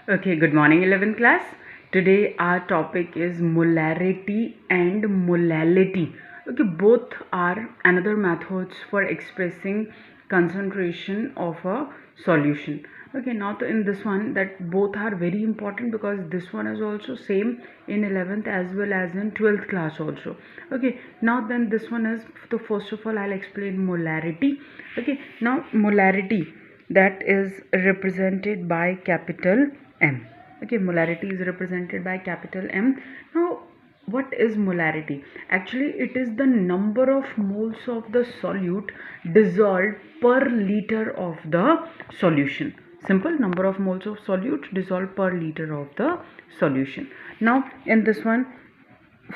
Okay, good morning 11th class. Today our topic is molarity and molality. Okay, both are another methods for expressing concentration of a solution. Okay, now in this one that both are very important because this one is also same in 11th as well as in 12th class also. Okay, now then this one is, so first of all I'll explain molarity. Okay, now molarity, that is represented by capital M. Okay, molarity is represented by capital M. Now, what is molarity? Actually, it is the number of moles of the solute dissolved per liter of the solution. Simple, number of moles of solute dissolved per liter of the solution. Now, in this one,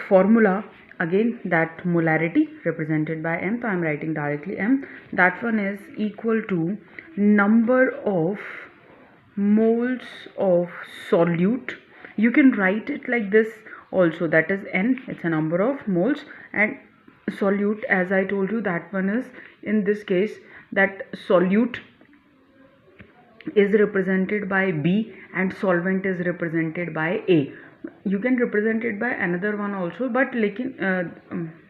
formula again, that molarity represented by M, so I am writing directly M, that one is equal to number of moles of solute. You can write it like this also, that is N, it's a number of moles, and solute, as I told you, that one is, in this case, that solute is represented by B and solvent is represented by A. You can represent it by another one also, but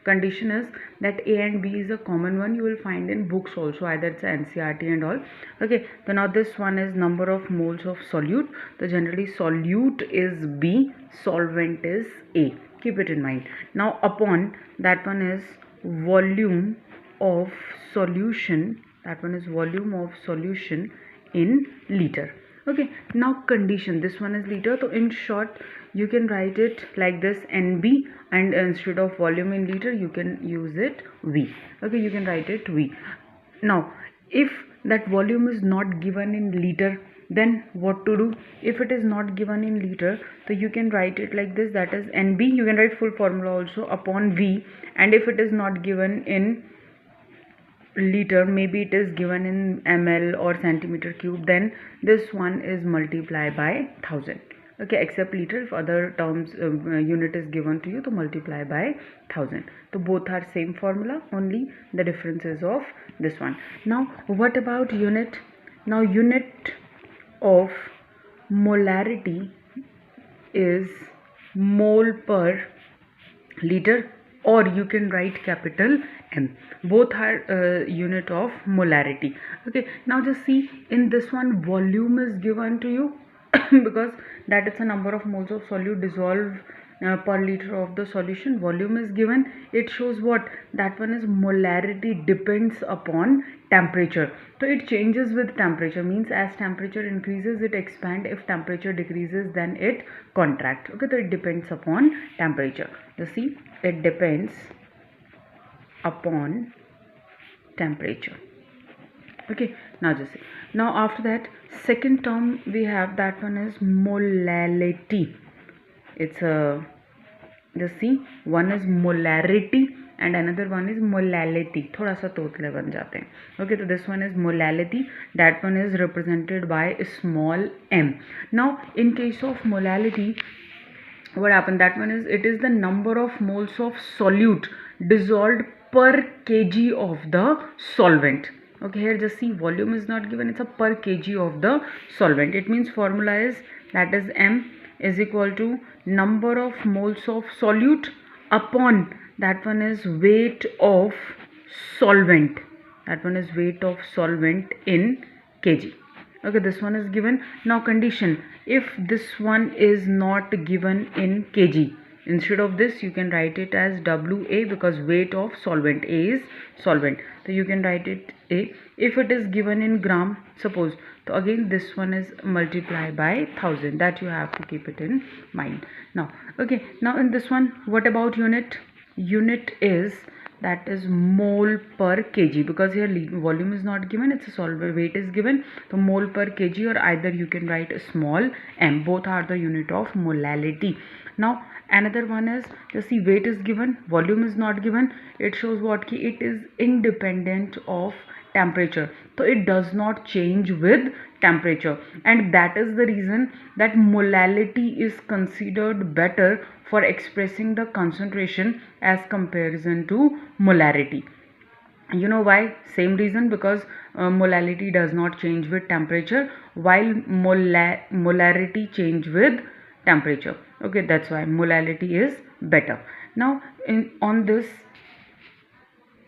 condition is that A and B is a common one you will find in books also, either it's NCERT and all. Okay, so now this one is number of moles of solute. So generally solute is B, solvent is A. Keep it in mind. Now upon that one is volume of solution, that one is volume of solution in liter. Okay, now condition, this one is liter, so in short you can write it like this, NB, and instead of volume in liter you can use it V. Okay, you can write it V. Now if that volume is not given in liter, then what to do? If it is not given in liter, so you can write it like this, that is NB, you can write full formula also, upon V, and if it is not given in liter, maybe it is given in ml or centimeter cube, then this one is multiplied by 1000. Okay, except liter, if other terms unit is given to you, to multiply by 1000. So both are same formula, only the difference is of this one. Now what about unit? Now unit of molarity is mole per liter, or you can write capital M. Both are unit of molarity. Okay, now just see, in this one volume is given to you because that is the number of moles of solute dissolved per liter of the solution. Volume is given. It shows what? That one is molarity depends upon temperature. So it changes with temperature, means as temperature increases it expand, if temperature decreases then it contract. Okay, so it depends upon temperature. You see, it depends upon temperature. Okay, now just see. Now after that, second term we have, that one is molality. It's a, just see, one is molarity and another one is molality. थोड़ा सा तोतले बन जाते हैं. Okay, so this one is molality. That one is represented by small m. Now in case of molality, what happened? That one is, it is the number of moles of solute dissolved per kg of the solvent. Okay, here just see, volume is not given, it's a per kg of the solvent. It means formula is, that is M is equal to number of moles of solute upon, that one is weight of solvent, that one is weight of solvent in kg. Okay, this one is given. Now condition, if this one is not given in kg, instead of this you can write it as WA, because weight of solvent, A is solvent, so you can write it A. If it is given in gram, suppose, so again this one is multiplied by 1000, that you have to keep it in mind. Now okay, now in this one, what about unit? Unit is, that is mole per kg, because here volume is not given, it's a solvent, weight is given, so mole per kg, or either you can write a small m. Both are the unit of molality. Now another one is, just see, weight is given, volume is not given. It shows what ki it is independent of temperature, so it does not change with temperature, and that is the reason that molality is considered better for expressing the concentration as comparison to molarity. You know why? Same reason, because molality does not change with temperature, while molarity change with temperature. Okay, that's why molality is better. Now in on this,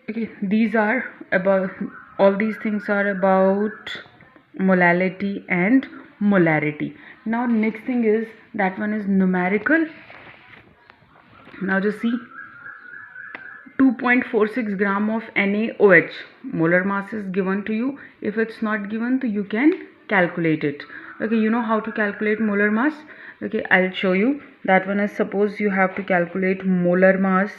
okay, these are about, all these things are about molality and molarity. Now next thing is, that one is numerical. Now just see, 2.46 gram of NaOH molar mass is given to you. If it's not given, so you can calculate it. Okay, you know how to calculate molar mass. Okay, I'll show you. That one is, suppose you have to calculate molar mass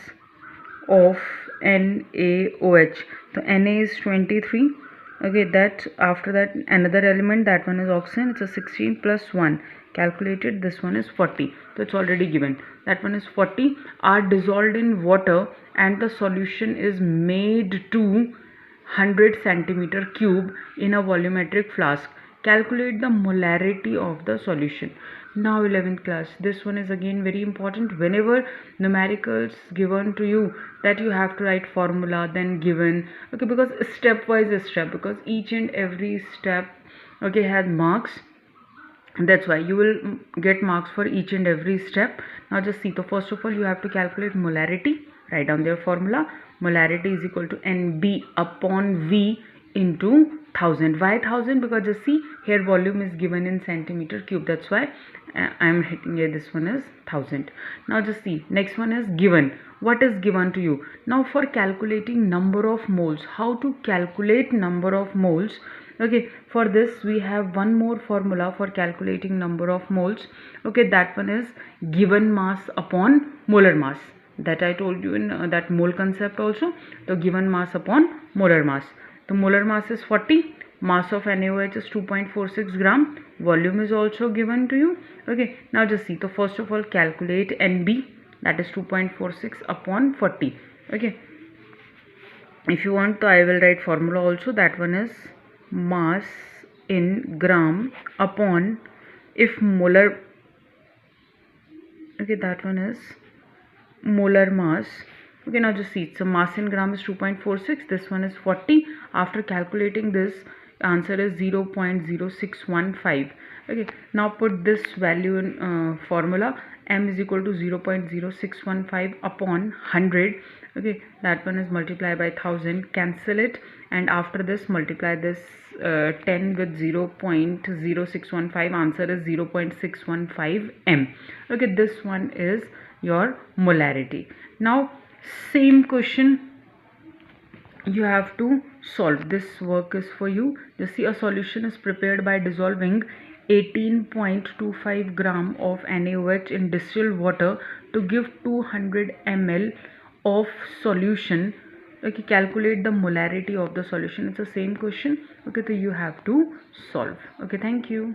of NaOH. So Na is 23. Okay, that after that another element, that one is oxygen, it's a 16 plus 1 calculated, this one is 40. So it's already given, that one is 40, are dissolved in water and the solution is made to 100 centimeter cube in a volumetric flask. Calculate the molarity of the solution. Now 11th class, this one is again very important. Whenever numericals given to you, that you have to write formula, then given. Okay, because stepwise is step, because each and every step, okay, has marks. That's why you will get marks for each and every step. Now just see, so first of all you have to calculate molarity. Write down their formula. Molarity is equal to NB upon V into 1000. Why 1000? Because just see, here volume is given in centimeter cube, that's why I am hitting here, this one is 1000. Now just see, next one is given. What is given to you? Now for calculating number of moles, how to calculate number of moles? Okay, for this we have one more formula for calculating number of moles. Okay, that one is given mass upon molar mass, that I told you in that mole concept also. So given mass upon molar mass. The molar mass is 40, mass of NaOH is 2.46 gram, volume is also given to you. Okay, now just see, so first of all calculate NB, that is 2.46 upon 40. Okay, if you want to, I will write formula also. That one is mass in gram upon, if molar, okay, that one is molar mass. Okay, now just see, so mass in gram is 2.46, this one is 40. After calculating this, answer is 0.0615. okay, now put this value in formula. M is equal to 0.0615 upon 100. okay, that one is multiplied by 1000, cancel it, and after this multiply this 10 with 0.0615, answer is 0.615 m. okay, this one is your molarity. Now same question you have to solve. This work is for you. Just see, a solution is prepared by dissolving 18.25 gram of NaOH in distilled water to give 200 ml of solution. Okay, calculate the molarity of the solution. It's the same question. Okay, so you have to solve. Okay, thank you.